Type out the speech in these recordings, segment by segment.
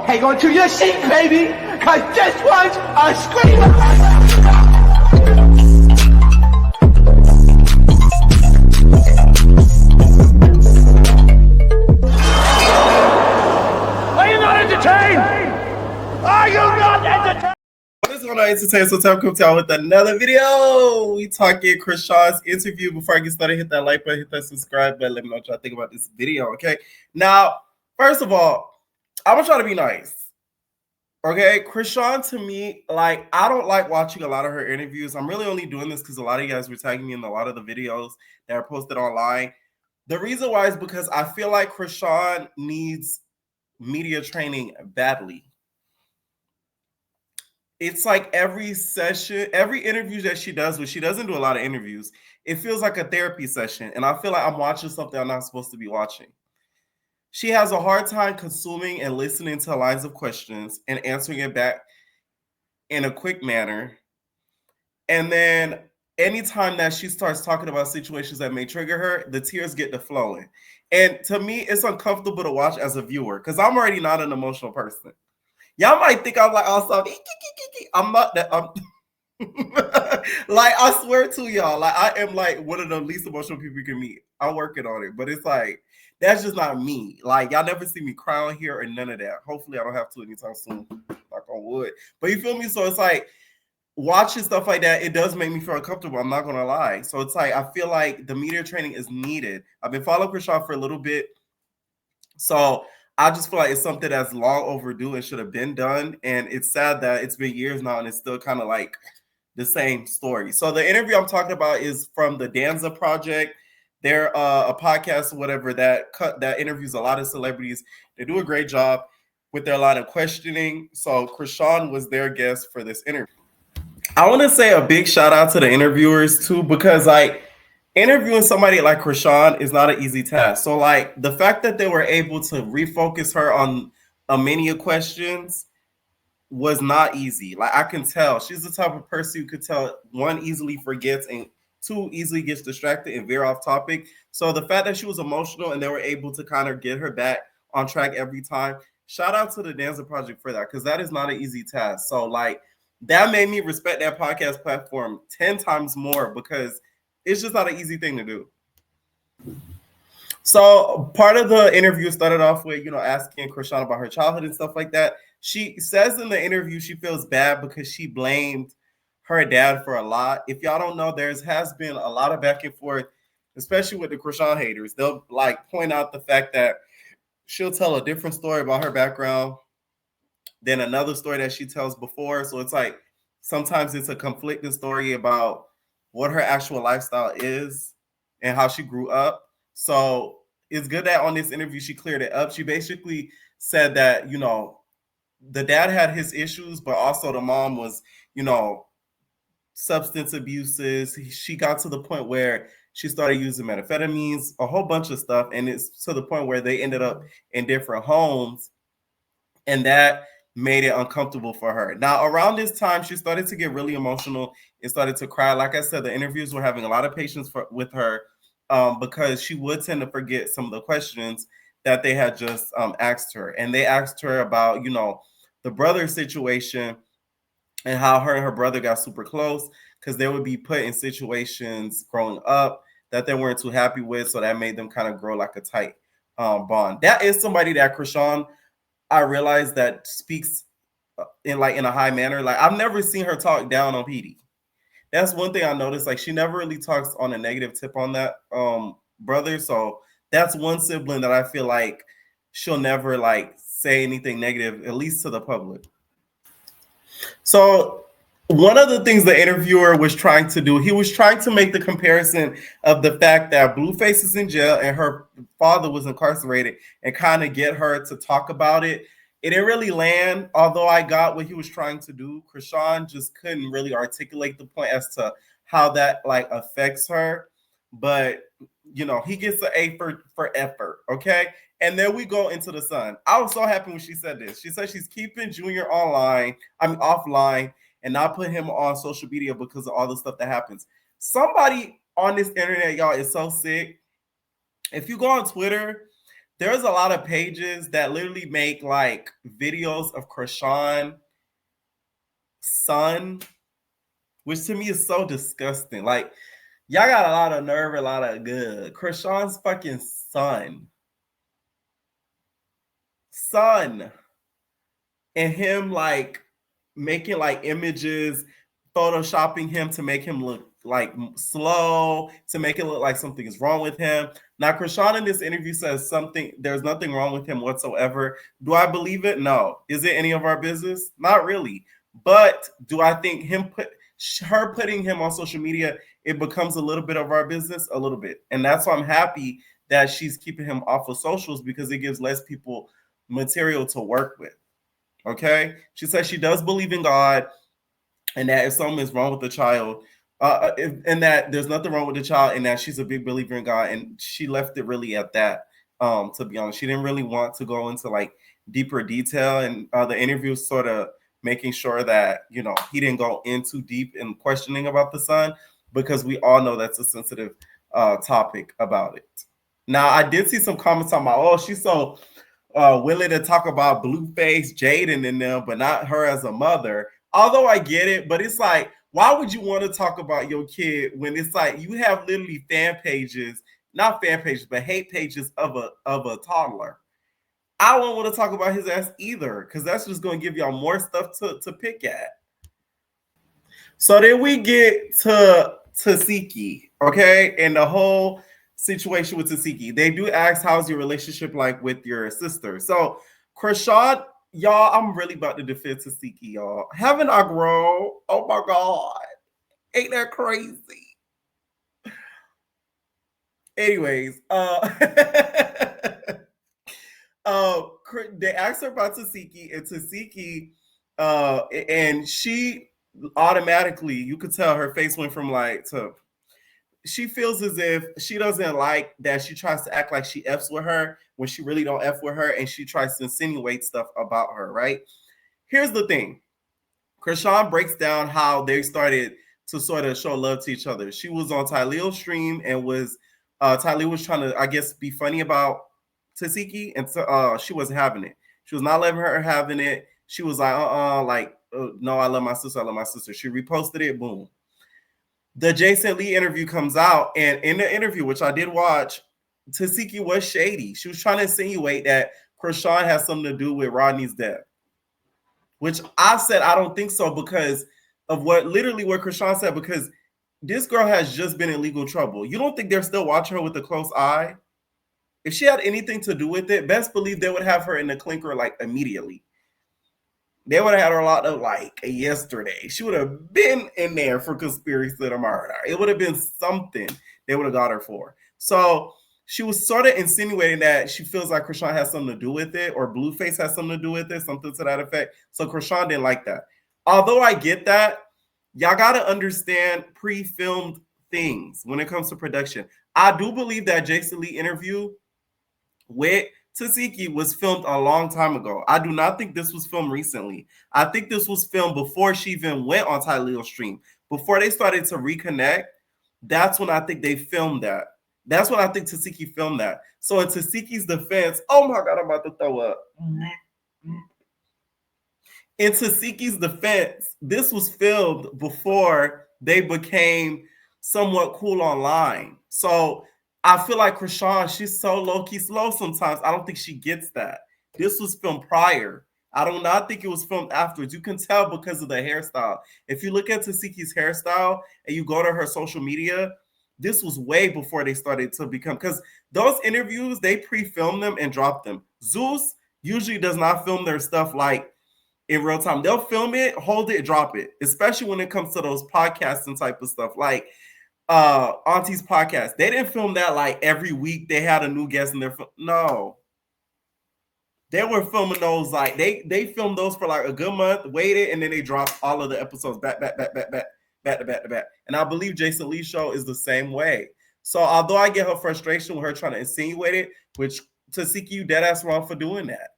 Hang on to your seat, baby, cause this one's a screamer. Are you not entertained? Are you not entertained? What is going on, entertainment? So time come to y'all with another video. We talking Chrisean's interview. Before I get started, hit that like button, hit that subscribe button. Let me know what y'all think about this video, okay? Now, first of all, I'm gonna try to be nice. Okay, Chrisean, to me, like, I don't like watching a lot of her interviews. I'm really only doing this because a lot of you guys were tagging me in a lot of the videos that are posted online. The reason why is because I feel like Chrisean needs media training badly. It's like every session, every interview that she does, which she doesn't do a lot of interviews, it feels like a therapy session. And I feel like I'm watching something I'm not supposed to be watching. She has a hard time consuming and listening to lines of questions and answering it back in a quick manner. And then anytime that she starts talking about situations that may trigger her, the tears get to flowing. And to me, it's uncomfortable to watch as a viewer because I'm already not an emotional person. Y'all might think I'm like, also, I'm not that. Like, I swear to y'all, like, I am like one of the least emotional people you can meet. I'm working on it, but it's like, that's just not me. Like, y'all never see me cry on here or none of that. Hopefully I don't have to anytime soon, knock on wood. But you feel me? So it's like, watching stuff like that, it does make me feel uncomfortable. I'm not gonna lie. So it's like, I feel like the media training is needed. I've been following Chrisean for a little bit. So I just feel like it's something that's long overdue and should have been done. And it's sad that it's been years now and it's still kind of like the same story. So the interview I'm talking about is from the Danza project. They're a podcast or whatever that interviews a lot of celebrities. They do a great job with their line of questioning. So Chrisean was their guest for this interview. I want to say a big shout out to the interviewers too, because like interviewing somebody like Chrisean is not an easy task. So like the fact that they were able to refocus her on a many of questions was not easy. Like, I can tell she's the type of person who could tell, one, easily forgets, and two, easily gets distracted and veer off topic. So the fact that she was emotional and they were able to kind of get her back on track every time, shout out to the Danza project for that, because that is not an easy task. So like that made me respect that podcast platform 10 times more, because it's just not an easy thing to do. So part of the interview started off with, asking Chrisean about her childhood and stuff like that. She says in the interview she feels bad because she blamed her dad for a lot. If y'all don't know, has been a lot of back and forth, especially with the Chrisean haters. They'll like point out the fact that she'll tell a different story about her background than another story that she tells before. So it's like sometimes it's a conflicting story about what her actual lifestyle is and how she grew up. So it's good that on this interview she cleared it up. She basically said that, the dad had his issues, but also the mom was, substance abuses. She got to the point where she started using methamphetamines, a whole bunch of stuff. And it's to the point where they ended up in different homes. And that made it uncomfortable for her. Now, around this time, she started to get really emotional and started to cry. Like I said, the interviews were having a lot of patience with her because she would tend to forget some of the questions that they had just asked her. And they asked her about, the brother situation and how her and her brother got super close, because they would be put in situations growing up that they weren't too happy with. So that made them kind of grow like a tight bond. That is somebody that Chrisean, I realized, that speaks in a high manner. Like, I've never seen her talk down on Petey. That's one thing I noticed. Like, she never really talks on a negative tip on that brother. So that's one sibling that I feel like she'll never like say anything negative, at least to the public. So one of the things the interviewer was trying to do, he was trying to make the comparison of the fact that Blueface is in jail and her father was incarcerated and kind of get her to talk about it. It didn't really land, although I got what he was trying to do. Chrisean just couldn't really articulate the point as to how that like affects her. But, he gets an A for effort, okay? And then we go into the sun. I was so happy when she said this. She said she's keeping Junior offline, and not put him on social media because of all the stuff that happens. Somebody on this internet, y'all, is so sick. If you go on Twitter, there's a lot of pages that literally make like videos of Chrisean's son, which to me is so disgusting. Like, y'all got a lot of nerve, a lot of good. Chrisean's fucking son, and him like making like images, photoshopping him to make him look like slow, to make it look like something is wrong with him. Now, Chrisean in this interview says there's nothing wrong with him whatsoever. Do I believe it? No. Is it any of our business? Not really. But do I think her putting him on social media, it becomes a little bit of our business? A little bit. And that's why I'm happy that she's keeping him off of socials, because it gives less people material to work with. Okay? She says she does believe in God, and that if something is wrong with the child, and that there's nothing wrong with the child, and that she's a big believer in God, and she left it really at that. To be honest, she didn't really want to go into like deeper detail, and the interview was sort of making sure that he didn't go in too deep in questioning about the son, because we all know that's a sensitive topic about it. Now, I did see some comments on oh, she's so willing to talk about Blueface, Jaidyn, and them, but not her as a mother. Although I get it, but it's like, why would you want to talk about your kid when it's like you have literally fan pages, not fan pages, but hate pages of a toddler? I don't want to talk about his ass either, because that's just going to give y'all more stuff to pick at. So then we get to Tesehki, okay, and the whole situation with Tesehki. They do ask, how's your relationship like with your sister? So Chrisean, y'all, I'm really about to defend Tesehki, y'all. Haven't I grown? Oh my God. Ain't that crazy? Anyways, they asked her about Tesehki, and Tesehki, and she automatically, you could tell her face went from like to, she feels as if she doesn't like that she tries to act like she F's with her when she really don't F with her, and she tries to insinuate stuff about her, right? Here's the thing. Chrisean breaks down how they started to sort of show love to each other. She was on Tyleo's stream and Tyleo was trying to, I guess, be funny about Tesehki, and she wasn't having it. She was not letting her having it. She was like, no, I love my sister. I love my sister. She reposted it. Boom. The Jason Lee interview comes out, and in the interview, which I did watch, Tesehki was shady. She was trying to insinuate that Chrisean has something to do with Rodney's death, which I said I don't think so, because of what Chrisean said, because this girl has just been in legal trouble. You don't think they're still watching her with a close eye? If she had anything to do with it, best believe they would have her in the clinker like immediately. They would have had her locked up like yesterday. She would have been in there for conspiracy to murder. It would have been something they would have got her for. So she was sort of insinuating that she feels like Chrisean has something to do with it, or Blueface has something to do with it, something to that effect. So Chrisean didn't like that. Although I get that, y'all got to understand pre-filmed things when it comes to production. I do believe that Jason Lee interview with Tesehki was filmed a long time ago. I do not think this was filmed recently. I think this was filmed before she even went on Tyleo's stream. Before they started to reconnect, that's when I think they filmed that. That's when I think Tesehki filmed that. So in Tesehki's defense, oh my God, I'm about to throw up. In Tesehki's defense, this was filmed before they became somewhat cool online. So I feel like Chrisean, she's so low-key slow sometimes. I don't think she gets that. This was filmed prior. I do not think it was filmed afterwards. You can tell because of the hairstyle. If you look at Tesehki's hairstyle and you go to her social media, this was way before they started to become, because those interviews, they pre-film them and drop them. Zeus usually does not film their stuff like in real time. They'll film it, hold it, drop it, especially when it comes to those podcasting type of stuff. Like Auntie's podcast, they didn't film that like every week they had a new guest in their no, they were filming those like they filmed those for like a good month, waited, and then they dropped all of the episodes back to back. And I believe Jason Lee's show is the same way. So although I get her frustration with her trying to insinuate it, which Tesehki, you dead ass wrong for doing that,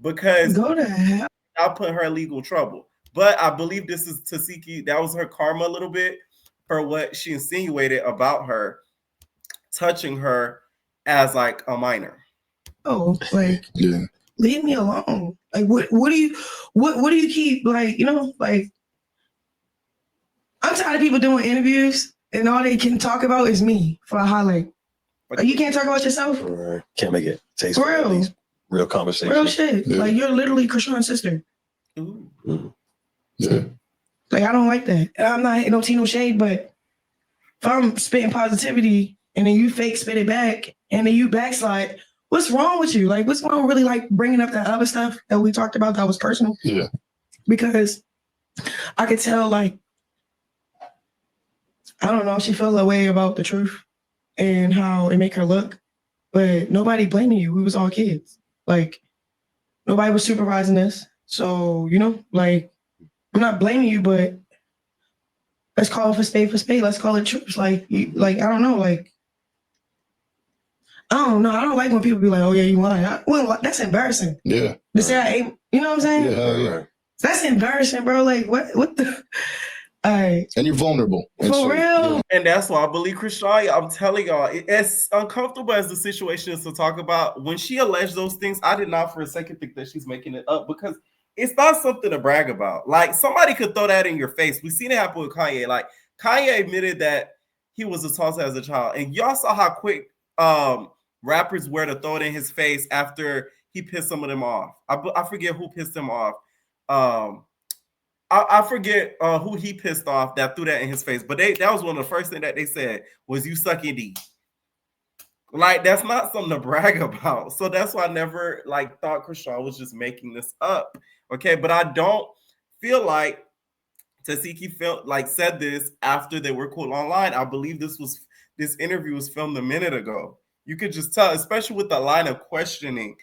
because go to hell. I'll put her in legal trouble. But I believe this is Tesehki, that was her karma a little bit for what she insinuated about her touching her as like a minor. Oh, like leave me alone. Like what do you keep like, like I'm tired of people doing interviews and all they can talk about is me for a highlight. Like you can't talk about yourself. Right. Can't make it tasteful. For real. Real conversation. Real shit. Yeah. Like you're literally Chrisean's sister. Yeah. Like I don't like that. And I'm not hitting no tea, no shade, but if I'm spitting positivity and then you fake spit it back and then you backslide, what's wrong with you? Like what's wrong really like bringing up that other stuff that we talked about that was personal? Yeah. Because I could tell like, I don't know, she felt a way about the truth and how it make her look, but nobody blaming you. We was all kids. Like nobody was supervising us. So, like I'm not blaming you, but let's call it for spade. Let's call it truth. Like I don't know. Like, I don't know. I don't like when people be like, oh yeah, you lying. Well, that's embarrassing. Yeah. To say I ain't, you know what I'm saying? Yeah. That's embarrassing, bro. Like what the all right. And you're vulnerable. For real. And that's why I believe Chrisean. I'm telling y'all, as uncomfortable as the situation is to talk about, when she alleged those things, I did not for a second think that she's making it up because it's not something to brag about. Like somebody could throw that in your face. We've seen it happen with Kanye. Like Kanye admitted that he was assaulted as a child, and y'all saw how quick rappers were to throw it in his face after he pissed some of them off. I forget who pissed him off. I forget who he pissed off that threw that in his face, but that was one of the first things that they said was you sucking D. Like that's not something to brag about. So that's why I never like thought Chrisean was just making this up. Okay, but I don't feel like Tesehki felt like said this after they were cool online. I believe this interview was filmed a minute ago. You could just tell, especially with the line of questioning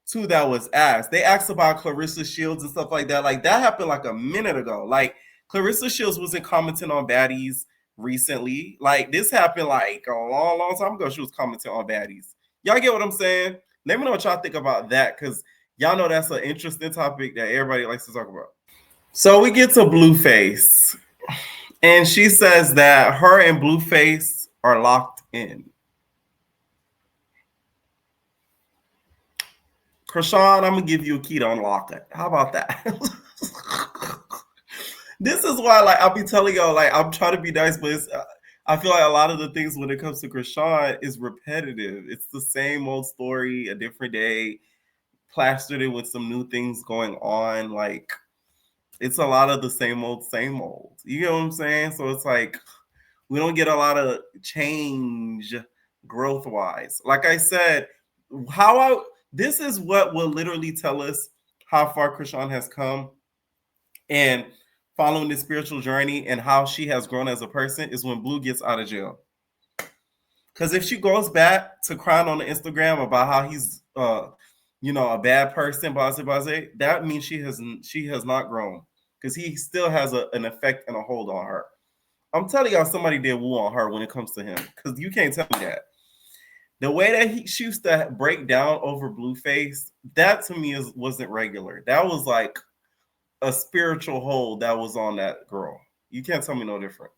too that was asked. They asked about Clarissa Shields and stuff like that. Like that happened like a minute ago. Like Clarissa Shields wasn't commenting on baddies recently. Like this happened like a long time ago. She was commenting on baddies. Y'all get what I'm saying? Let me know what y'all think about that, because y'all know that's an interesting topic that everybody likes to talk about. So we get to Blueface, and she says that her and Blueface are locked in. Chrisean, I'm gonna give you a key to unlock it. How about that? This is why, like, I'll be telling y'all, like, I'm trying to be nice, but I feel like a lot of the things when it comes to Chrisean is repetitive. It's the same old story, a different day, plastered it with some new things going on. Like, it's a lot of the same old, same old. You know what I'm saying? So it's like we don't get a lot of change growth-wise. Like I said, this is what will literally tell us how far Chrisean has come and following this spiritual journey and how she has grown as a person is when Blue gets out of jail. Because if she goes back to crying on the Instagram about how he's a bad person, that means she has not grown, because he still has an effect and a hold on her. I'm telling y'all, somebody did woo on her when it comes to him, because you can't tell me that. The way that she used to break down over Blueface, that to me wasn't regular. That was like a spiritual hold that was on that girl. You can't tell me no different.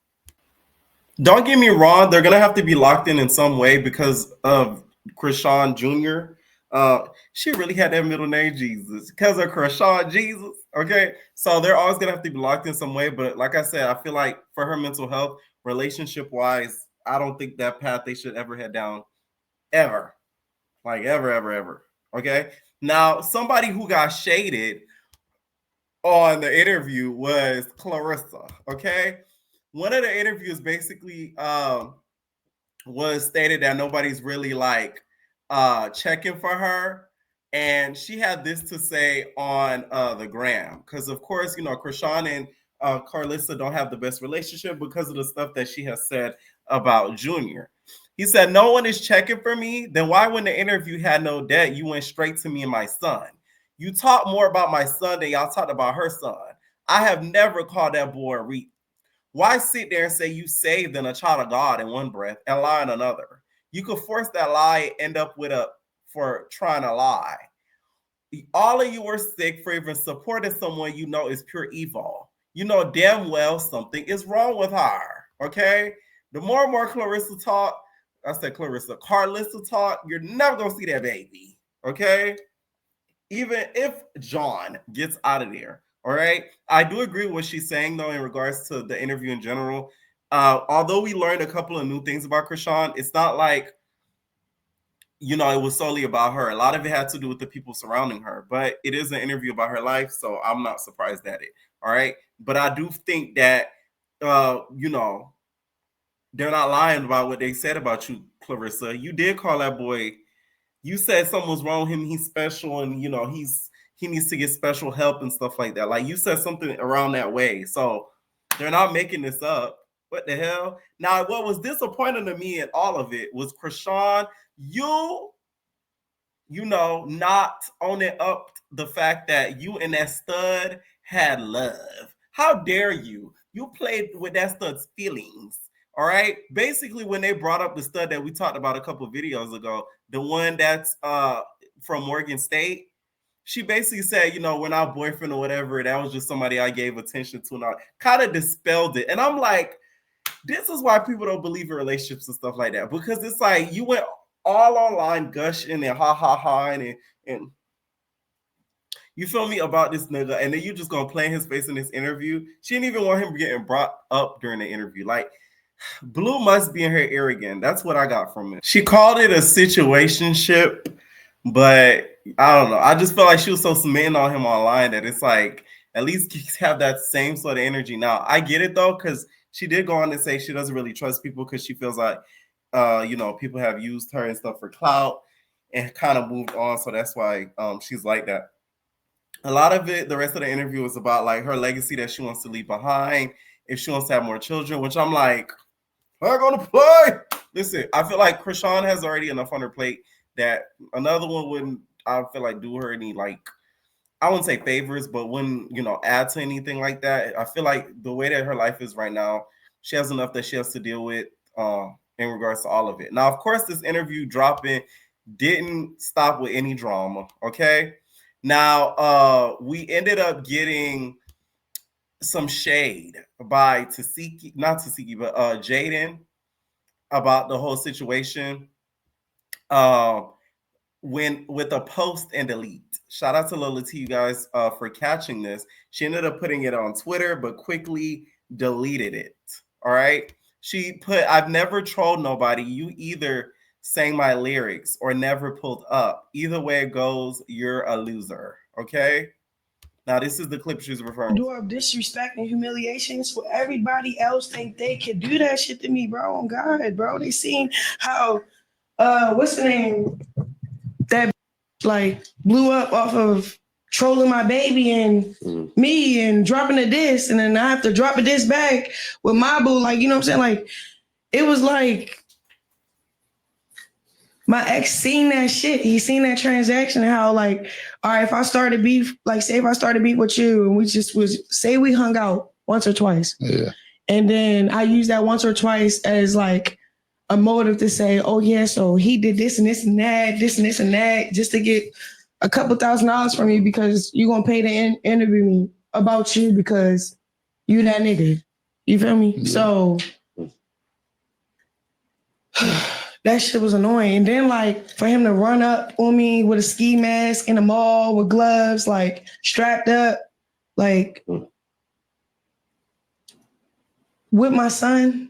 Don't get me wrong, they're gonna have to be locked in some way because of Chrisean Jr. She really had that middle name Jesus because of Chrisean Jesus. Okay, so they're always gonna have to be locked in some way. But like I said, I feel like for her mental health, relationship wise, I don't think that path they should ever head down. Ever. Like ever. Okay. Now, somebody who got shaded on the interview was Clarissa. Okay. One of the interviews basically was stated that nobody's really like checking for her. And she had this to say on the gram. Because of course, Chrisean and Karlissa don't have the best relationship because of the stuff that she has said about Junior. He said, no one is checking for me. Then why, when the interview had no debt, you went straight to me and my son? You talk more about my son than y'all talked about her son. I have never called that boy a reap. Why sit there and say you saved and a child of God in one breath and lie in another? You could force that lie and end up for trying to lie. All of you were sick for even supporting someone you know is pure evil. You know damn well something is wrong with her, okay? The more Clarissa talk, Karlissa talk, you're never gonna see that baby. Okay? Even if John gets out of there, all right? I do agree with what she's saying, though, in regards to the interview in general. Although we learned a couple of new things about Chrisean, it's not like, you know, it was solely about her. A lot of it had to do with the people surrounding her, but it is an interview about her life, so I'm not surprised at it, all right? But I do think that, you know, they're not lying about what they said about you, Clarissa. You did call that boy. You said something was wrong with him. He's special, and you know he needs to get special help and stuff like that. Like you said something around that way. So they're not making this up. What the hell? Now, what was disappointing to me in all of it was Chrisean, you know, not owning up the fact that you and that stud had love. How dare you? You played with that stud's feelings. All right. Basically, when they brought up the stud that we talked about a couple of videos ago, the one that's from Morgan State, she basically said, you know, we're not boyfriend or whatever. That was just somebody I gave attention to, and I kind of dispelled it. And I'm like, this is why people don't believe in relationships and stuff like that, because it's like you went all online gushing and ha ha ha and you feel me about this nigga, and then you just gonna play in his face in this interview. She didn't even want him getting brought up during the interview. Like, Blue must be in her ear again. That's what I got from it. She called it a situationship, but I don't know. I just felt like she was so smitten on him online that it's like, at least have that same sort of energy. Now, I get it though, because she did go on to say she doesn't really trust people because she feels like, you know, people have used her and stuff for clout and kind of moved on. So that's why she's like that. A lot of it, the rest of the interview was about like her legacy that she wants to leave behind, if she wants to have more children, which I'm like, I'm gonna play. Listen, I feel like Chrisean has already enough on her plate that another one wouldn't, I feel like, do her any, like, I wouldn't say favors, but wouldn't, you know, add to anything like that. I feel like the way that her life is right now, she has enough that she has to deal with in regards to all of it. Now, of course, this interview dropping didn't stop with any drama, okay? Now, we ended up getting some shade by Tesehki, not Tesehki, but Jaidyn about the whole situation. When with a post and delete. Shout out to Lola T, you guys, for catching this. She ended up putting it on Twitter, but quickly deleted it. All right. She put, I've never trolled nobody. You either sang my lyrics or never pulled up. Either way it goes, you're a loser. Okay. Now, this is the clip she's referring to. Do of disrespect and humiliations for everybody else think they could do that shit to me, bro. On God, bro. They seen how what's the name? That like blew up off of trolling my baby and me and dropping a diss, and then I have to drop a diss back with my boo. Like, you know what I'm saying? Like, it was like my ex seen that shit. He seen that transaction and how, like, all right, if I started beef, like, say if I started beef with you and we just was, say we hung out once or twice. Yeah. And then I used that once or twice as like a motive to say, oh yeah, so he did this and this and that, this and this and that, just to get a couple $1,000s from you because you're gonna pay to interview me about you because you that nigga. You feel me? Yeah. So that shit was annoying. And then like for him to run up on me with a ski mask in the mall with gloves, like strapped up, like with my son.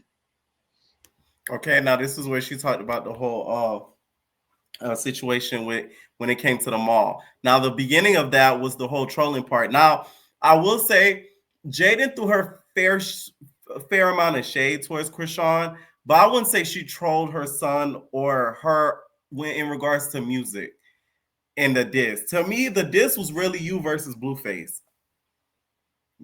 Okay, now this is where she talked about the whole situation with when it came to the mall. Now, the beginning of that was the whole trolling part. Now, I will say Jaidyn threw her fair amount of shade towards Chrisean, but I wouldn't say she trolled her son or her when in regards to music and the diss. To me, the diss was really you versus Blueface.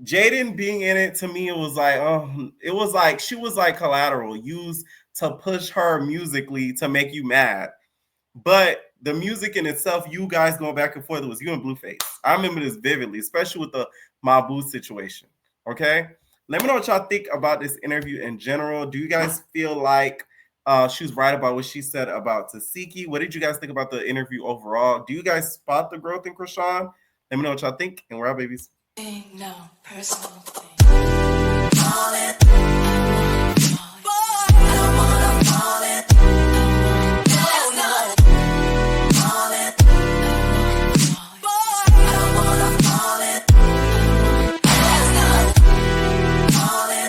Jaidyn being in it, to me, it was like she was like collateral used to push her musically to make you mad. But the music in itself, you guys going back and forth, it was you and Blueface. I remember this vividly, especially with the Mabu situation. Okay? Let me know what y'all think about this interview in general. Do you guys feel like she was right about what she said about Tesehki? What did you guys think about the interview overall? Do you guys spot the growth in Chrisean? Let me know what y'all think, and we're out, babies. No personal thing.